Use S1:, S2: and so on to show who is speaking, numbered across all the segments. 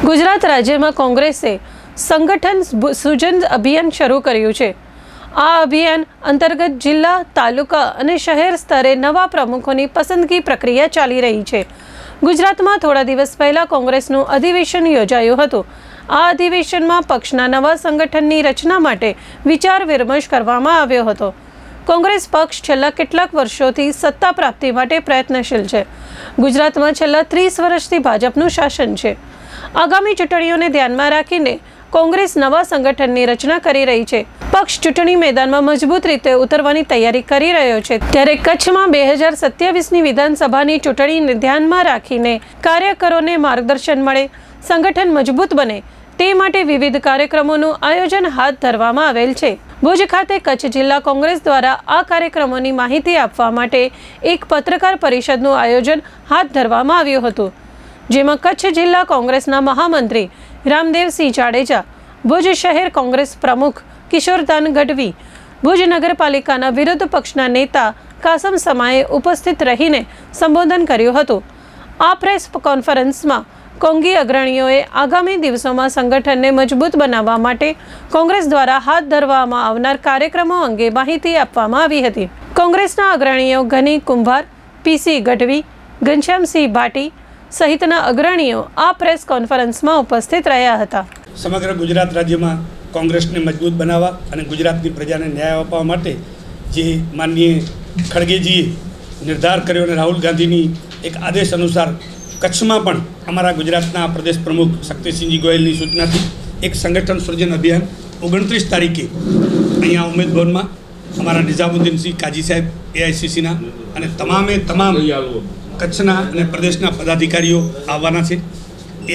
S1: ગુજરાત રાજ્યમાં કોંગ્રેસે સંગઠન સૃજન અભિયાન શરૂ કર્યું છે। આ અભિયાન અંતર્ગત જિલ્લા, તાલુકા અને શહેર સ્તરે નવા પ્રમુખોની પસંદગી પ્રક્રિયા ચાલી રહી છે। ગુજરાતમાં થોડા દિવસ પહેલા કોંગ્રેસનું અધિવેશન યોજાયું હતું। આ અધિવેશનમાં પક્ષના નવા સંગઠનની રચના માટે વિચાર વિમર્શ કરવામાં આવ્યો હતો। કોંગ્રેસ પક્ષ છેલ્લા કેટલાક વર્ષોથી સત્તા પ્રાપ્તિ માટે પ્રયત્નશીલ છે। ગુજરાતમાં છેલ્લા 30 વર્ષથી ભાજપનું શાસન છે। આગામી ચૂંટણીઓને ધ્યાનમાં રાખીને કોંગ્રેસ નવા સંગઠનની રચના કરી રહી છે। પક્ષ ચૂંટણી મેદાનમાં મજબૂત રીતે ઉતરવાની તૈયારી કરી રહ્યો છે। ત્યારે કચ્છમાં 2027ની વિધાનસભાની ચૂંટણીને ધ્યાનમાં રાખીને કાર્યકરોને માર્ગદર્શન મળે, સંગઠન મજબૂત બને તે માટે વિવિધ કાર્યક્રમોનું આયોજન હાથ ધરવામાં આવેલ છે। ભુજ ખાતે કચ્છ જિલ્લા કોંગ્રેસ દ્વારા આ કાર્યક્રમોની માહિતી આપવા માટે એક પત્રકાર પરિષદનું આયોજન હાથ ધરવામાં આવ્યું હતું, જેમાં કચ્છ જિલ્લા કોંગ્રેસના મહામંત્રી રામદેવસિંહ જાડેજા, ભુજ શહેર કોંગ્રેસ પ્રમુખ કિશોરદાન ગઢવી, ભુજ નગરપાલિકાના વિરોધ પક્ષના નેતા કાસમ સમાએ ઉપસ્થિત રહીને સંબોધન કર્યું હતું। આ પ્રેસ કોન્ફરન્સમાં કોંગી અગ્રણીઓએ આગામી દિવસોમાં સંગઠનને મજબૂત બનાવવા માટે કોંગ્રેસ દ્વારા હાથ ધરવામાં આવનાર કાર્યક્રમો અંગે માહિતી આપવામાં આવી હતી। કોંગ્રેસના અગ્રણીઓ ગની કુંભાર, પીસી ગઢવી, ઘનશ્યામસિંહ ભાટી સહિતના અગ્રણીઓ આ પ્રેસ કોન્ફરન્સમાં ઉપસ્થિત રહ્યા હતા।
S2: સમગ્ર ગુજરાત રાજ્યમાં કોંગ્રેસને મજબૂત બનાવવા અને ગુજરાતની પ્રજાને ન્યાય આપવા માટે જે માનનીય ખડગેજીએ નિર્ધાર કર્યો અને રાહુલ ગાંધીની એક આદેશ અનુસાર કચ્છમાં પણ અમારા ગુજરાતના પ્રદેશ પ્રમુખ શક્તિસિંહજી ગોયલની સૂચનાથી એક સંગઠન સૃજન અભિયાન 29 તારીખે અહીંયા ઉમેદ ભવનમાં અમારા નિઝામુદ્દીનસિંહ કાજી સાહેબ AICCના અને તમામ કચ્છના અને પ્રદેશના પદાધિકારીઓ આવવાના છે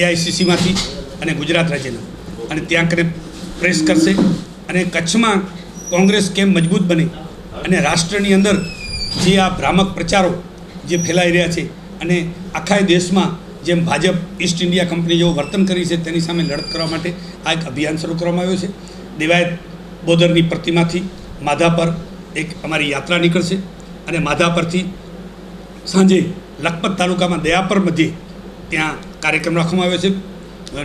S2: AICCમાંથી અને ગુજરાત રાજ્યના, અને ત્યાં કરીને પ્રેસ કરશે અને કચ્છમાં કોંગ્રેસ કેમ મજબૂત બને અને રાષ્ટ્રની અંદર જે આ ભ્રામક પ્રચારો જે ફેલાઈ રહ્યા છે અને આખા દેશમાં જેમ ભાજપ ઈસ્ટ ઇન્ડિયા કંપની જેવું વર્તન કરી છે તેની સામે લડત કરવા માટે આ એક અભિયાન શરૂ કરવામાં આવ્યો છે। દેવાયત બોદરની પ્રતિમાથી માધા પર એક અમારી યાત્રા નીકળશે અને માધા પરથી સાંજે લખપત તાલુકામાં દયાપર મધ્યે ત્યાં કાર્યક્રમ રાખવામાં આવ્યો છે,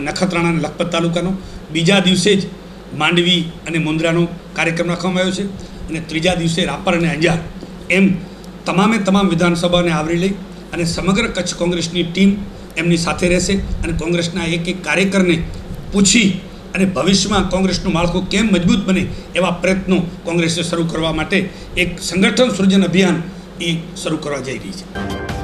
S2: નખત્રાણા અને લખપત તાલુકાનો। બીજા દિવસે જ માંડવી અને મુન્દ્રાનો કાર્યક્રમ રાખવામાં આવ્યો છે અને ત્રીજા દિવસે રાપર અને અંજાર, એમ તમામ વિધાનસભાને આવરી લઈ અને સમગ્ર કચ્છ કોંગ્રેસની ટીમ એમની સાથે રહેશે અને કોંગ્રેસના એક કાર્યકરને પૂછી અને ભવિષ્યમાં કોંગ્રેસનું માળખું કેમ મજબૂત બને એવા પ્રયત્નો કોંગ્રેસે શરૂ કરવા માટે એક સંગઠન સૃજન અભિયાન એ શરૂ કરવા જઈ રહી છે।